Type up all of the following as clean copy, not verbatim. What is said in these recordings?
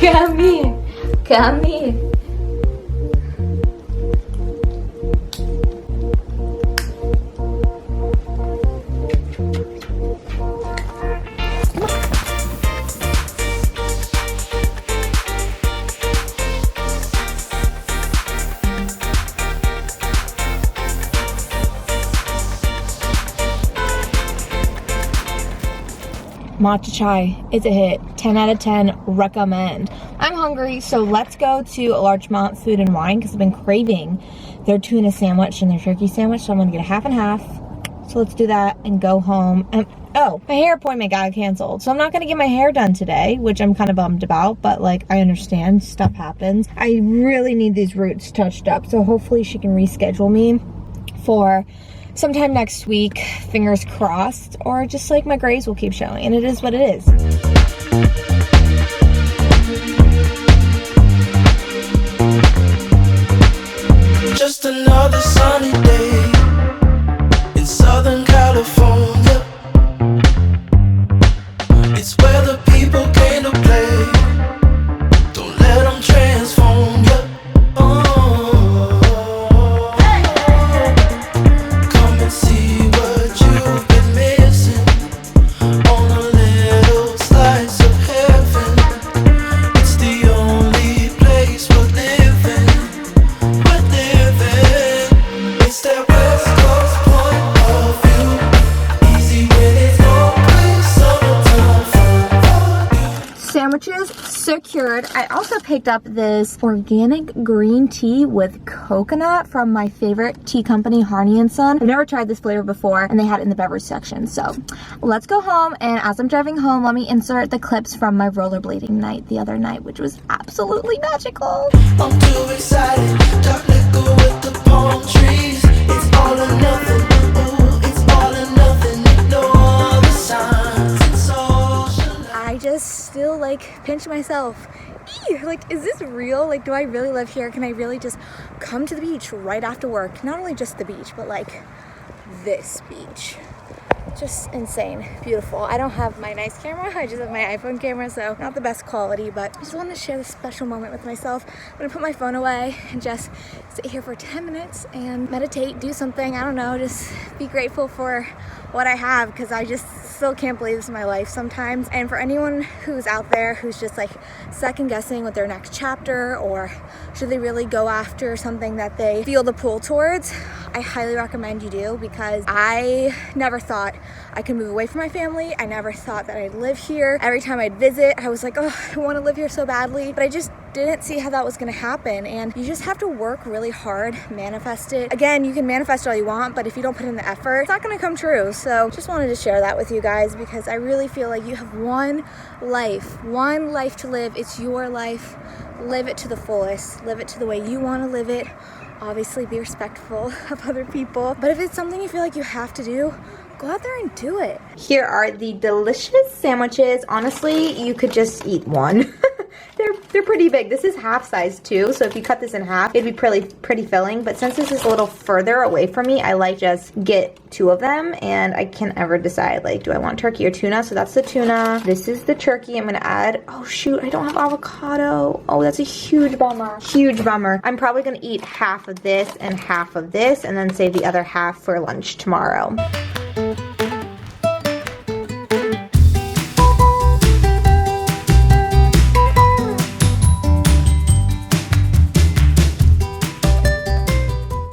Come here. Come here. Matcha chai, it's a hit. 10 out of 10, recommend. I'm hungry, so let's go to Larchmont Food and Wine because I've been craving their tuna sandwich and their turkey sandwich, so I'm gonna get a half and half. So let's do that and go home. And oh, my hair appointment got canceled, so I'm not gonna get my hair done today, which I'm kind of bummed about, but like, I understand, stuff happens. I really need these roots touched up, so hopefully she can reschedule me for sometime next week, fingers crossed, or just like my grays will keep showing, and it is what it is. Just another sunny day in Southern California. It's where the people came to play. Don't let them transform you. Sandwiches secured. I also picked up this organic green tea with coconut from my favorite tea company, Harney & Son. I've never tried this flavor before, and they had it in the beverage section. So let's go home, and as I'm driving home, let me insert the clips from my rollerblading night the other night, which was absolutely magical. I'm too excited, dark liquor with the palm trees. It's all or nothing, ooh, it's all or nothing. Ignore the signs, it's all. I just still like pinch myself. Eee, like, is this real? Like, do I really live here? Can I really just come to the beach right after work? Not only just the beach, but like this beach. Just insane, beautiful. I don't have my nice camera, I just have my iPhone camera, so not the best quality, but I just wanted to share this special moment with myself. I'm gonna put my phone away and just sit here for 10 minutes and meditate, do something, I don't know, just be grateful for what I have, because I just still can't believe this is my life sometimes. And for anyone who's out there who's just like second guessing with their next chapter, or should they really go after something that they feel the pull towards, I highly recommend you do, because I never thought I could move away from my family. I never thought that I'd live here. Every time I'd visit, I was like, oh, I want to live here so badly, but I just didn't see how that was going to happen. And you just have to work really hard, manifest it. Again, you can manifest all you want, but if you don't put in the effort, it's not going to come true. So just wanted to share that with you guys, because I really feel like you have one life to live. It's your life. Live it to the fullest. Live it to the way you want to live it. Obviously be respectful of other people, but if it's something you feel like you have to do, go out there and do it. Here are the delicious sandwiches. Honestly, you could just eat one. They're pretty big. This is half size too, so if you cut this in half, it'd be pretty filling. But since this is a little further away from me, I like just get two of them, and I can't ever decide, like, do I want turkey or tuna? So that's the tuna. This is the turkey. I'm gonna add, oh shoot, I don't have avocado. Oh, that's a huge bummer. Huge bummer. I'm probably gonna eat half of this and half of this, and then save the other half for lunch tomorrow.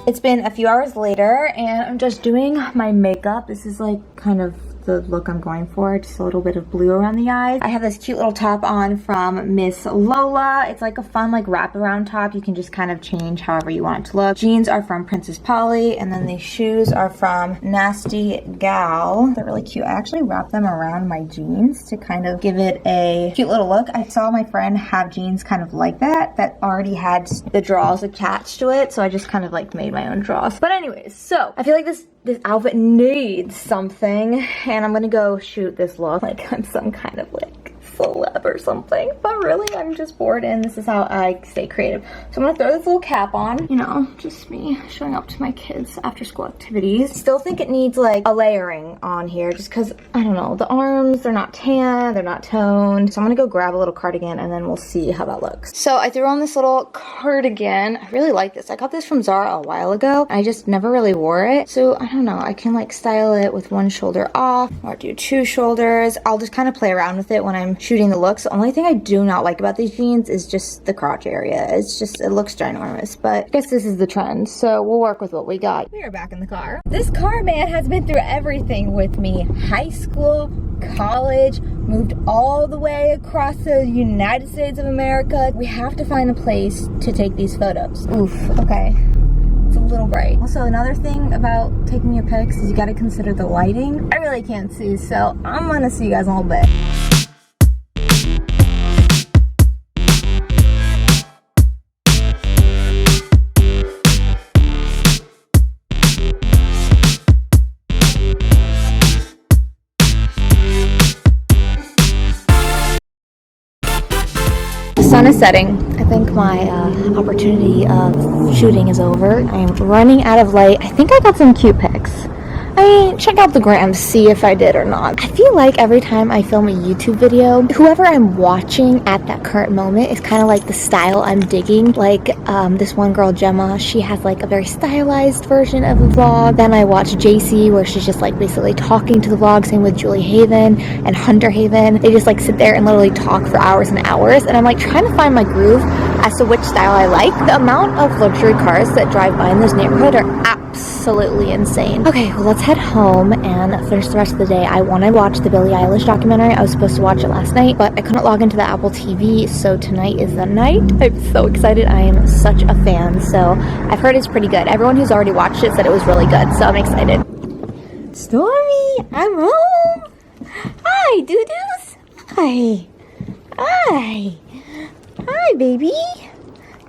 It's been a few hours later, and I'm just doing my makeup. This is like kind of the look I'm going for, just a little bit of blue around the eyes. I have this cute little top on from Miss Lola. It's like a fun like wraparound top. You can just kind of change however you want it to look. Jeans are from Princess Polly, and then these shoes are from Nasty Gal. They're really cute. I actually wrapped them around my jeans to kind of give it a cute little look. I saw my friend have jeans kind of like that already had the draws attached to it, so I just kind of like made my own draws. But anyways, so I feel like this outfit needs something, and I'm gonna go shoot this look like I'm some kind of like celeb or something, but really I'm just bored and this is how I stay creative. So I'm gonna throw this little cap on, you know, just me showing up to my kids after school activities. Still think it needs like a layering on here just because, I don't know, the arms, they're not tan, they're not toned. So I'm gonna go grab a little cardigan and then we'll see how that looks. So I threw on this little cardigan. I really like this. I got this from Zara a while ago. I just never really wore it. So I don't know, I can like style it with one shoulder off or do two shoulders. I'll just kind of play around with it when I'm shooting the looks. The only thing I do not like about these jeans is just the crotch area. It's just, it looks ginormous, but I guess this is the trend. So we'll work with what we got. We are back in the car. This car, man, has been through everything with me. High school, college, moved all the way across the United States of America. We have to find a place to take these photos. Oof, okay. It's a little bright. Also, another thing about taking your pics is you gotta consider the lighting. I really can't see, so I'm gonna see you guys in a little bit. The sun is setting. I think my opportunity of shooting is over. I am running out of light. I think I got some cute pics. I mean, check out the gram, see if I did or not. I feel like every time I film a YouTube video, whoever I'm watching at that current moment is kind of like the style I'm digging. Like this one girl, Gemma, she has like a very stylized version of a vlog. Then I watch JC where she's just like basically talking to the vlog. Same with Julie Haven and Hunter Haven. They just like sit there and literally talk for hours and hours. And I'm like trying to find my groove as to which style I like. The amount of luxury cars that drive by in this neighborhood are absolutely insane. Okay, well let's head home and finish the rest of the day. I want to watch the Billie Eilish documentary. I was supposed to watch it last night, but I couldn't log into the Apple TV, so tonight is the night. I'm so excited. I am such a fan, so I've heard it's pretty good. Everyone who's already watched it said it was really good, so I'm excited. Stormy, I'm home. Hi, doo-doos. Hi. Hi. Hi, baby.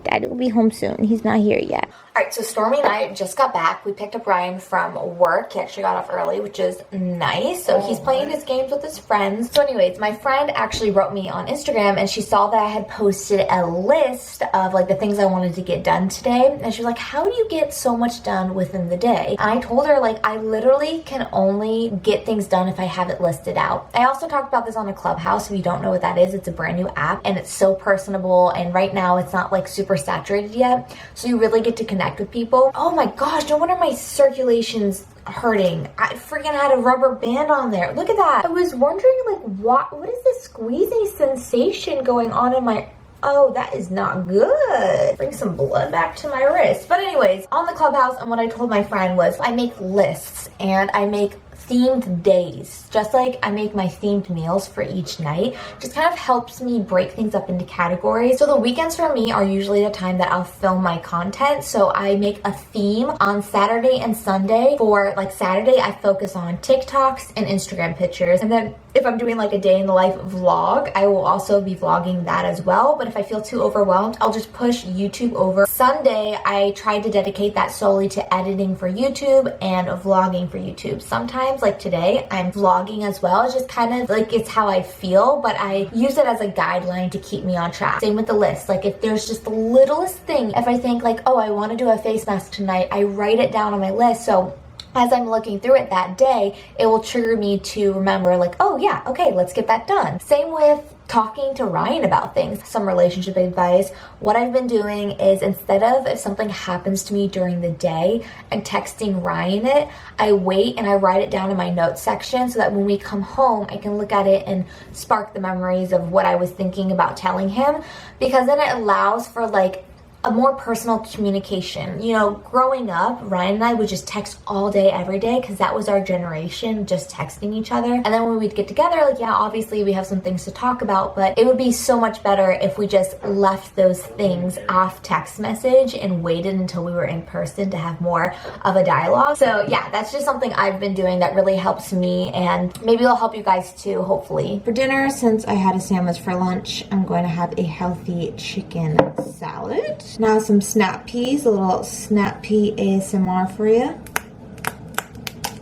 Daddy will be home soon. He's not here yet. Alright, so Stormy and I just got back. We picked up Ryan from work. He actually got off early, which is nice. So he's playing his games with his friends. So anyways, my friend actually wrote me on Instagram and she saw that I had posted a list of like the things I wanted to get done today. And she was like, how do you get so much done within the day? And I told her like, I literally can only get things done if I have it listed out. I also talked about this on a Clubhouse. If you don't know what that is, it's a brand new app and it's so personable. And right now it's not like super saturated yet. So you really get to connect with people. Oh my gosh, no wonder my circulation's hurting. I freaking had a rubber band on there. Look at that. I was wondering like what is this squeezing sensation going on in my, oh, that is not good. Bring some blood back to my wrist. But anyways, on the Clubhouse, and what I told my friend was I make lists and I make themed days, just like I make my themed meals for each night. Just kind of helps me break things up into categories. So the weekends for me are usually the time that I'll film my content. So I make a theme on Saturday and Sunday. For like Saturday, I focus on TikToks and Instagram pictures. And then if I'm doing like a day in the life vlog, I will also be vlogging that as well. But if I feel too overwhelmed, I'll just push YouTube over. Sunday, I try to dedicate that solely to editing for YouTube and vlogging for YouTube. Sometimes, like today, I'm vlogging as well. It's just kind of like it's how I feel, but I use it as a guideline to keep me on track. Same with the list. Like if there's just the littlest thing, if I think like, oh, I want to do a face mask tonight, I write it down on my list. So as I'm looking through it that day, it will trigger me to remember like, oh yeah, okay, let's get that done. Same with talking to Ryan about things. Some relationship advice. What I've been doing is instead of if something happens to me during the day and texting Ryan it, I wait and I write it down in my notes section so that when we come home, I can look at it and spark the memories of what I was thinking about telling him, because then it allows for like a more personal communication. You know, growing up, Ryan and I would just text all day, every day, because that was our generation, just texting each other. And then when we'd get together, like, yeah, obviously we have some things to talk about, but it would be so much better if we just left those things off text message and waited until we were in person to have more of a dialogue. So yeah, that's just something I've been doing that really helps me, and maybe it'll help you guys too, hopefully. For dinner, since I had a sandwich for lunch, I'm going to have a healthy chicken salad. Now some snap peas, a little snap pea ASMR for you.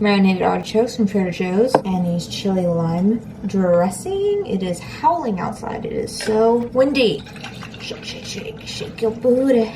marinated artichokes from Trader Joe's, and these chili lime dressing. It is howling outside. It is so windy. Shake, shake, shake, shake your booty.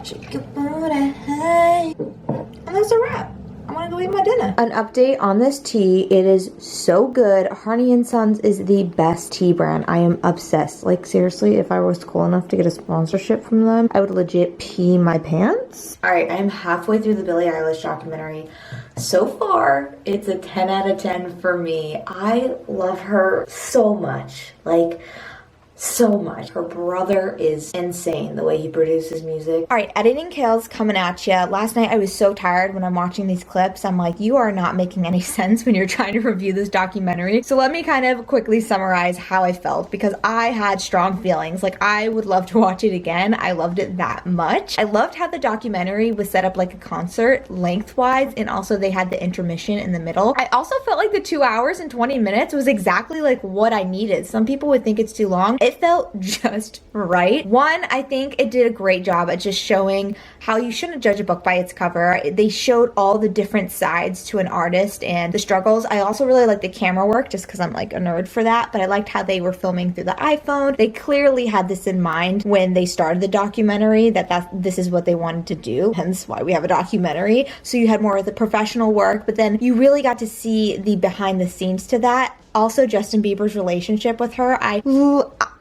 Shake your booty, hey. And that's a wrap. I'm gonna go eat my dinner. An update on this tea. It is so good. Harney & Sons is the best tea brand. I am obsessed. Like, seriously, if I was cool enough to get a sponsorship from them, I would legit pee my pants. All right, I am halfway through the Billie Eilish documentary. So far, it's a 10 out of 10 for me. I love her so much. Like, so much. Her brother is insane the way he produces music. All right, editing Kale's coming at you. Last night I was so tired when I'm watching these clips. I'm like, you are not making any sense when you're trying to review this documentary. So let me kind of quickly summarize how I felt, because I had strong feelings. Like, I would love to watch it again. I loved it that much. I loved how the documentary was set up like a concert lengthwise, and also they had the intermission in the middle. I also felt like the 2 hours and 20 minutes was exactly like what I needed. Some people would think it's too long. It felt just right. One, I think it did a great job at just showing how you shouldn't judge a book by its cover. They showed all the different sides to an artist and the struggles. I also really liked the camera work, just because I'm like a nerd for that, but I liked how they were filming through the iPhone. They clearly had this in mind when they started the documentary, that this is what they wanted to do, hence why we have a documentary. So you had more of the professional work, but then you really got to see the behind the scenes to that. Also, Justin Bieber's relationship with her, I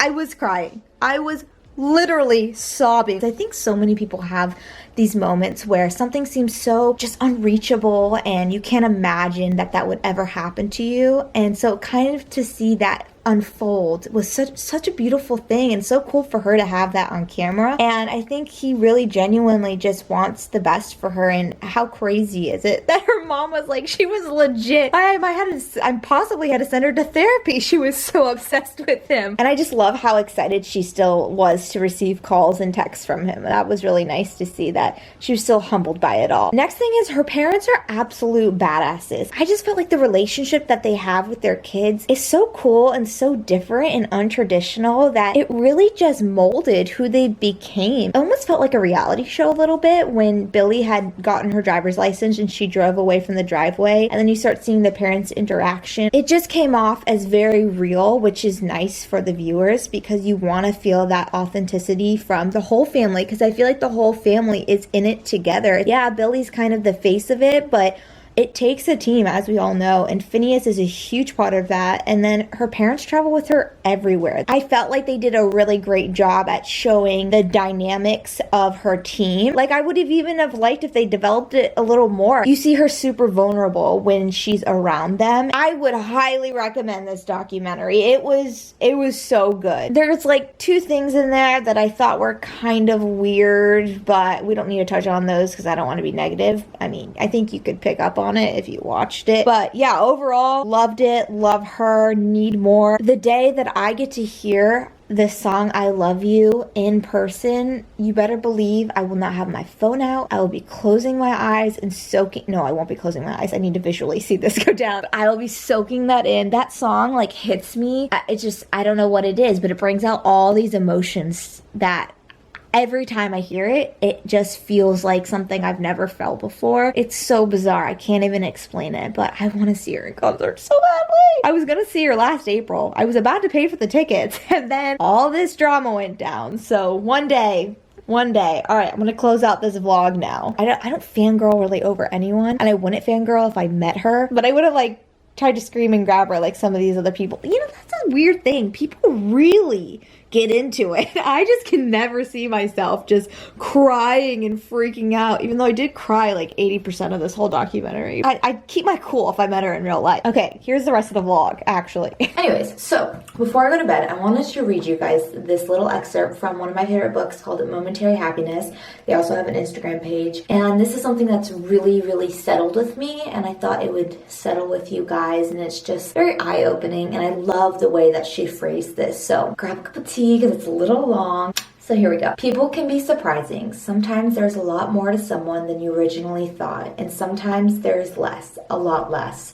was crying. I was literally sobbing. I think so many people have these moments where something seems so just unreachable and you can't imagine that that would ever happen to you. And so kind of to see that unfold was such a beautiful thing, and so cool for her to have that on camera. And I think he really genuinely just wants the best for her. And how crazy is it that her mom was like, she was legit, I possibly had to send her to therapy. She was so obsessed with him. And I just love how excited she still was to receive calls and texts from him. That was really nice to see that she was still humbled by it all. Next thing is, her parents are absolute badasses. I just felt like the relationship that they have with their kids is so cool and so different and untraditional that it really just molded who they became. It almost felt like a reality show a little bit when Billie had gotten her driver's license and she drove away from the driveway, and then you start seeing the parents' interaction. It just came off as very real, which is nice for the viewers because you want to feel that authenticity from the whole family, because I feel like the whole family is in it together. Yeah, Billie's kind of the face of it, but it takes a team, as we all know, and Phineas is a huge part of that. And then her parents travel with her everywhere. I felt like they did a really great job at showing the dynamics of her team. Like, I would have even have liked if they developed it a little more. You see her super vulnerable when she's around them. I would highly recommend this documentary. It was so good. There's like two things in there that I thought were kind of weird, but we don't need to touch on those because I don't want to be negative. I mean, I think you could pick up on it if you watched it. But yeah, overall, loved it, love her, need more. The day that I get to hear the song I Love You in person, you better believe I will not have my phone out. I will be closing my eyes and soaking. No, I won't be closing my eyes. I need to visually see this go down. I will be soaking that in. That song like hits me. It just, I don't know what it is, but it brings out all these emotions that every time I hear it, it just feels like something I've never felt before. It's so bizarre. I can't even explain it, but I want to see her in concert so badly. I was going to see her last April. I was about to pay for the tickets, and then all this drama went down. So one day. All right, I'm going to close out this vlog now. I don't fangirl really over anyone, and I wouldn't fangirl if I met her, but I would have like tried to scream and grab her like some of these other people. You know, that's a weird thing. People really get into it. I just can never see myself just crying and freaking out, even though I did cry like 80% of this whole documentary. I keep my cool if I met her in real life. Okay, here's the rest of the vlog, actually. Anyways, so before I go to bed, I wanted to read you guys this little excerpt from one of my favorite books called Momentary Happiness. They also have an Instagram page, and this is something that's really, really settled with me, and I thought it would settle with you guys, and it's just very eye-opening, and I love the way that she phrased this. So grab a cup of tea because it's a little long. So here we go. People can be surprising. Sometimes there's a lot more to someone than you originally thought, and sometimes there's less, a lot less.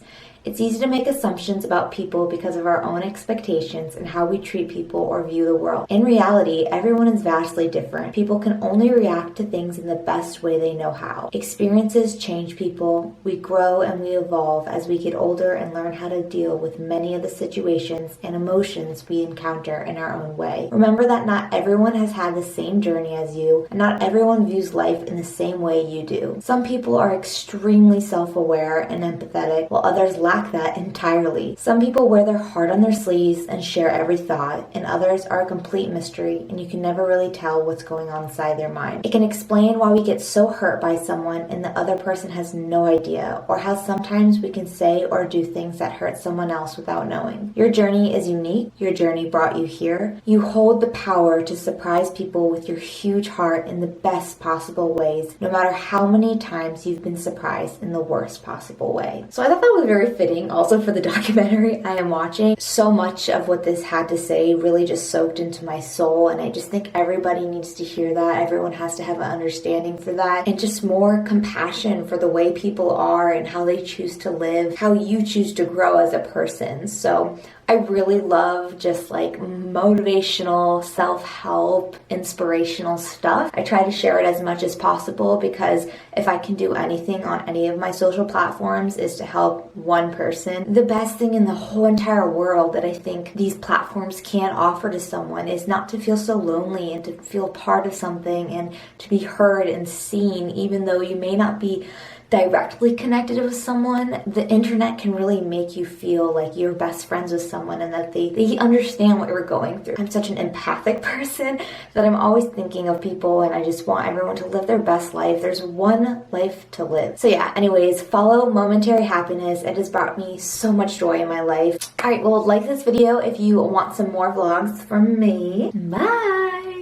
It's easy to make assumptions about people because of our own expectations and how we treat people or view the world. In reality, everyone is vastly different. People can only react to things in the best way they know how. Experiences change people. We grow and we evolve as we get older and learn how to deal with many of the situations and emotions we encounter in our own way. Remember that not everyone has had the same journey as you, and not everyone views life in the same way you do. Some people are extremely self-aware and empathetic, while others lack that entirely. Some people wear their heart on their sleeves and share every thought, and others are a complete mystery, and you can never really tell what's going on inside their mind. It can explain why we get so hurt by someone and the other person has no idea, or how sometimes we can say or do things that hurt someone else without knowing. Your journey is unique. Your journey brought you here. You hold the power to surprise people with your huge heart in the best possible ways, no matter how many times you've been surprised in the worst possible way. So I thought that was very fitting also for the documentary I am watching. So much of what this had to say really just soaked into my soul, and I just think everybody needs to hear that. Everyone has to have an understanding for that, and just more compassion for the way people are and how they choose to live, how you choose to grow as a person. So I really love just like motivational, self-help, inspirational stuff. I try to share it as much as possible because if I can do anything on any of my social platforms is to help one person. The best thing in the whole entire world that I think these platforms can offer to someone is not to feel so lonely and to feel part of something and to be heard and seen, even though you may not be directly connected with someone. The internet can really make you feel like you're best friends with someone and that they understand what you're going through. I'm such an empathic person that I'm always thinking of people, and I just want everyone to live their best life. There's one life to live. So yeah, anyways, follow momentary happiness. It has brought me so much joy in my life. Alright, well, like this video if you want some more vlogs from me. Bye!